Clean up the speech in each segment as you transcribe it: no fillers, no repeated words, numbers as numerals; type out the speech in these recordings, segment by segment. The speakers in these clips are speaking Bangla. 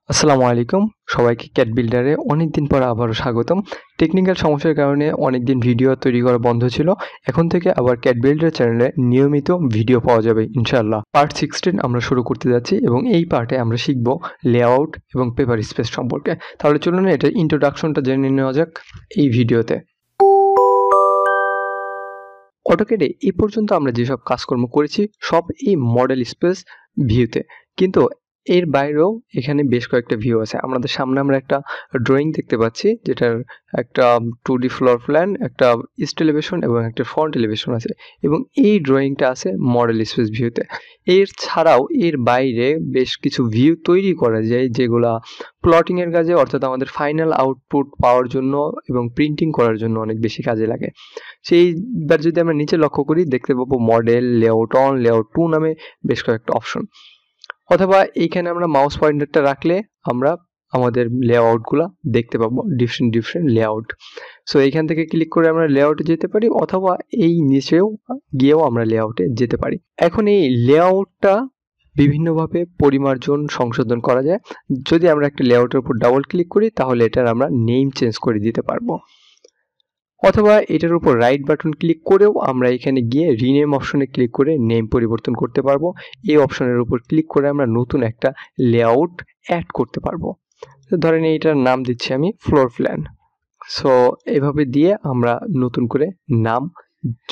আসসালামু আলাইকুম সবাইকে ক্যাট বিল্ডারে অনেকদিন পর আবারও স্বাগতম। টেকনিক্যাল সমস্যার কারণে অনেকদিন ভিডিও তৈরি করা বন্ধ ছিল। এখন থেকে আবার ক্যাট বিল্ডার চ্যানেলে নিয়মিত ভিডিও পাওয়া যাবে ইনশাআল্লাহ। পার্ট 16 আমরা শুরু করতে যাচ্ছি এবং এই পার্টে আমরা শিখব লেআউট এবং পেপার স্পেস সম্পর্কে। তাহলে চলুন এটা ইন্ট্রোডাকশনটা জেনে নেওয়া যাক এই ভিডিওতে। অটোক্যাডে এই পর্যন্ত আমরা যেসব কাজকর্ম করেছি সব এই মডেল স্পেস ভিউতে, কিন্তু এর বাইরেও এখানে বেশ কয়েকটা ভিউ আছে। আমাদের সামনে আমরা একটা ড্রয়িং দেখতে পাচ্ছি যেটার একটা 2D ফ্লোর প্ল্যান, একটা ইস্ট এলিভেশন এবং একটা ফ্রন্ট এলিভেশন আছে, এবং এই ড্রয়িংটা আছে মডেল স্পেস ভিউতে। এর ছাড়াও এর বাইরে বেশ কিছু ভিউ তৈরি করা যায় যেগুলা প্লটিংয়ের কাজে, অর্থাৎ আমাদের ফাইনাল আউটপুট পাওয়ার জন্য এবং প্রিন্টিং করার জন্য অনেক বেশি কাজে লাগে। সেইবার যদি আমরা নিচে লক্ষ্য করি দেখতে পাবো model, layout one, layout two নামে বেশ কয়েকটা অপশন, অথবা এইখানে আমরা মাউস পয়েন্টারটা রাখলে আমরা আমাদের লেআউটগুলো দেখতে পাবো, ডিফারেন্ট লেআউট। সো এইখান থেকে ক্লিক করে আমরা লেআউটে যেতে পারি, অথবা এই নিচেও গিয়েও আমরা লেআউটে যেতে পারি। এখন এই লেআউটটা বিভিন্নভাবে পরিমার্জন সংশোধন করা যায়। যদি আমরা একটা লেআউটের উপর ডাবল ক্লিক করি তাহলে এটার আমরা নেম চেঞ্জ করে দিতে পারবো, অথবা এটার উপর রাইট বাটন ক্লিক করেও আমরা এখানে গিয়ে রিনেম অপশনে ক্লিক করে নেম পরিবর্তন করতে পারবো। এই অপশনের উপর ক্লিক করে আমরা নতুন একটা লেআউট অ্যাড করতে পারবো। ধরেন এইটার নাম দিচ্ছি আমি ফ্লোর প্ল্যান। সো এভাবে দিয়ে আমরা নতুন করে নাম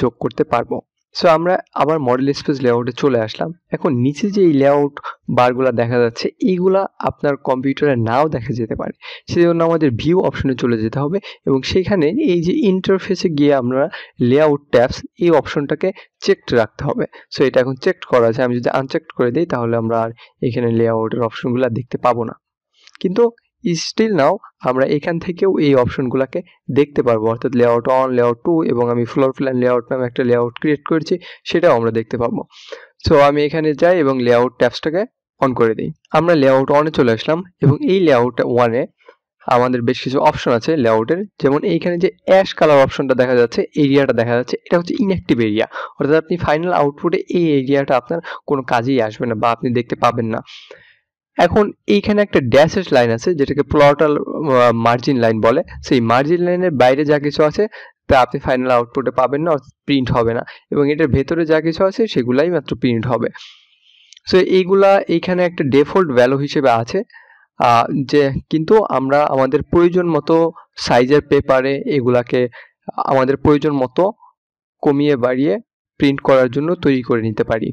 যোগ করতে পারবো। সো আমরা আবার মডেল স্পেস লেআউটে চলে আসলাম। এখন নিচে যে এই লেআউট বারগুলা দেখা যাচ্ছে এইগুলা আপনার কম্পিউটারে নাও দেখা যেতে পারে, সেজন্য আমাদের ভিউ অপশনে চলে যেতে হবে এবং সেখানে এই যে ইন্টারফেসে গিয়ে আমরা লেআউট ট্যাবস এই অপশনটাকে চেকড রাখতে হবে। সো এটা এখন চেকড করা আছে, আমি যদি আনচেকড করে দিই তাহলে আমরা আর এখানে লেআউটের অপশনগুলো দেখতে পাবো না, কিন্তু স্টিল নাও আমরা এখান থেকেও এই অপশনগুলোকে দেখতে পারবো, অর্থাৎ লেআউট অন, লেআউট টু, এবং আমি ফ্লোর প্ল্যান লেআউট নামে একটা লেআউট ক্রিয়েট করেছি সেটাও আমরা দেখতে পাবো। সো আমি এখানে যাই এবং লেআউট ট্যাবসটাকে অন করে দিই। আমরা লেআউট অনে চলে আসলাম এবং এই লেআউট ওয়ানে আমাদের বেশ কিছু অপশন আছে লেআউটের, যেমন এইখানে যে অ্যাশ কালার অপশনটা দেখা যাচ্ছে, এরিয়াটা দেখা যাচ্ছে, এটা হচ্ছে ইনঅ্যাক্টিভ এরিয়া, অর্থাৎ আপনি ফাইনাল আউটপুটে এই এরিয়াটা আপনার কোনো কাজেই আসবে না বা আপনি দেখতে পাবেন না। এখন এইখানে একটা ড্যাশেস লাইন আছে যেটাকে প্লটাল মার্জিন লাইন বলে। সেই মার্জিন লাইনের বাইরে যা কিছু আছে তা আপনি ফাইনাল আউটপুটে পাবেন না, অর্থাৎ প্রিন্ট হবে না, এবং এটার ভেতরে যা কিছু আছে সেগুলাই মাত্র প্রিন্ট হবে। সো এইগুলা এইখানে একটা ডিফল্ট ভ্যালু হিসেবে আছে, যে কিন্তু আমরা আমাদের প্রয়োজন মতো সাইজের পেপারে এগুলাকে আমাদের প্রয়োজন মতো কমিয়ে বাড়িয়ে প্রিন্ট করার জন্য তৈরি করে নিতে পারি।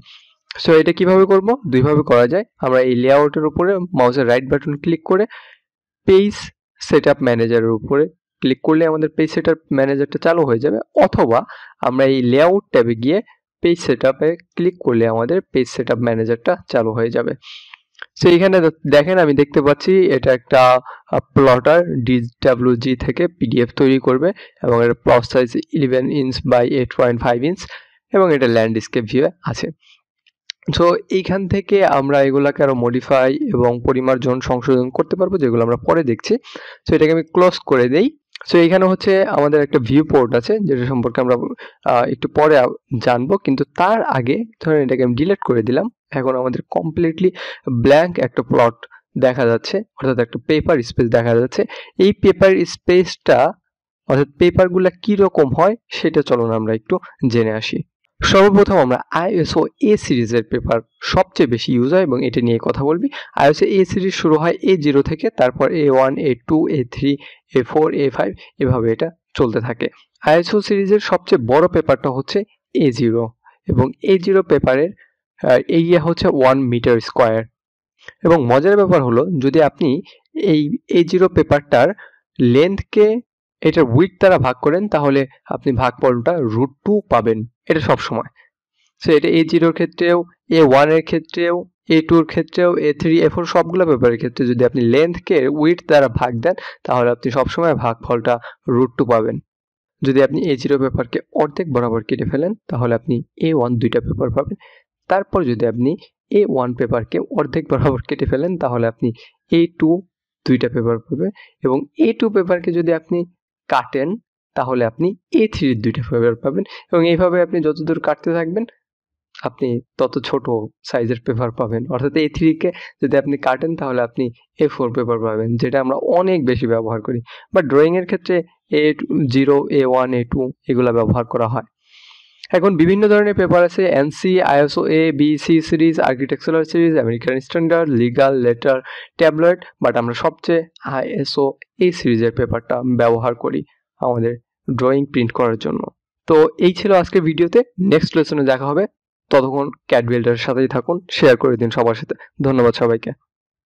সো এটা কিভাবে করব? দুইভাবে করা যায়। আমরা এই লেআউটের উপরে মাউসের রাইট বাটন ক্লিক করে পেজ সেটআপ ম্যানেজারের উপরে ক্লিক করলে আমাদের পেজ সেটআপ ম্যানেজারটা চালু হয়ে যাবে, অথবা আমরা এই লেআউট ট্যাবে গিয়ে পেজ সেটআপে ক্লিক করলে আমাদের পেজ সেটআপ ম্যানেজারটা চালু হয়ে যাবে। সো এখানে দেখেন আমি দেখতে পাচ্ছি এটা একটা প্লটার ডিডব্লিউজি থেকে পিডিএফ তৈরি করবে এবং এর plot size 11 inch by 8.5 inch এবং এটা ল্যান্ডস্কেপ ভিউ আছে। সো এইখান থেকে আমরা এগুলাকে আরো মডিফাই এবং পরিমার্জন সংশোধন করতে পারবো, যেগুলো আমরা পরে দেখছি। সো এটাকে আমি ক্লোজ করে দেই। সো এখানে হচ্ছে আমাদের একটা ভিউ পোর্ট আছে যেটা সম্পর্কে আমরা একটু পরে জানবো, কিন্তু তার আগে ধরেন এটাকে আমি ডিলিট করে দিলাম। এখন আমাদের কমপ্লিটলি ব্ল্যাঙ্ক একটা প্লট দেখা যাচ্ছে, অর্থাৎ একটা পেপার স্পেস দেখা যাচ্ছে। এই পেপার স্পেসটা অর্থাৎ পেপারগুলা কিরকম হয় সেটা চলুন আমরা একটু জেনে আসি। সর্বপ্রথম আমরা আইএসও এ সিরিজের পেপার সবচেয়ে বেশি ইউজ হয় এবং এটা নিয়ে কথা বলবি। আইএসও এ সিরিজ শুরু হয় A0 থেকে, তারপর A1, A2, A3, A4, A5 এভাবে এটা চলতে থাকে। আইএসও সিরিজের সবচেয়ে বড় পেপারটা হচ্ছে A0 এবং A0 পেপারের এরিয়া হচ্ছে 1 মিটার স্কোয়ার। এবং মজার ব্যাপার হলো যদি আপনি এই A0 পেপারটার লেন্থকে এটার উইডথ দ্বারা ভাগ করেন তাহলে আপনি ভাগফলটা √2 পাবেন, এটা সব সময়। সো এটা A0 এর ক্ষেত্রেও, A1 এর ক্ষেত্রেও, A2 এর ক্ষেত্রেও, A3, A4 সবগুলো পেপারের ক্ষেত্রে যদি আপনি লেন্থকে উইডথ দ্বারা ভাগ দেন তাহলে আপনি সবসময় ভাগফলটা √2 পাবেন। যদি আপনি A0 পেপারকে অর্ধেক বরাবর কেটে ফেলেন তাহলে আপনি A1 দুইটা পেপার পাবেন। তারপর যদি আপনি A1 পেপারকে অর্ধেক বরাবর কেটে ফেলেন তাহলে আপনি A2 দুইটা পেপার পাবেন, এবং A2 পেপারকে যদি আপনি কাটেন তাহলে আপনি A3 দুইটা পেপার পাবেন, এবং এইভাবে আপনি যতদূর কাটতে থাকবেন আপনি তত ছোট সাইজের পেপার পাবেন। অর্থাৎ A3 কে যদি আপনি কাটেন তাহলে আপনি A4 পেপার পাবেন, যেটা আমরা অনেক বেশি ব্যবহার করি। বাট ড্রয়িং এর ক্ষেত্রে A0, A1, A2 এগুলা ব্যবহার করা হয়। এখন বিভিন্ন ধরনের পেপার আছে, ANSI, ISO A, B, C series, architectural series, American standard, legal, letter, tablet. But আমরা সবচেয়ে আইএসও এই সিরিজের পেপারটা ব্যবহার করি আমাদের ড্রয়িং প্রিন্ট করার জন্য। তো এই ছিল আজকের ভিডিওতে। নেক্সট লেসনে দেখা হবে। ততক্ষণ ক্যাড বিল্ডারের সাথেই থাকুন, শেয়ার করে দিন সবার সাথে। ধন্যবাদ সবাইকে।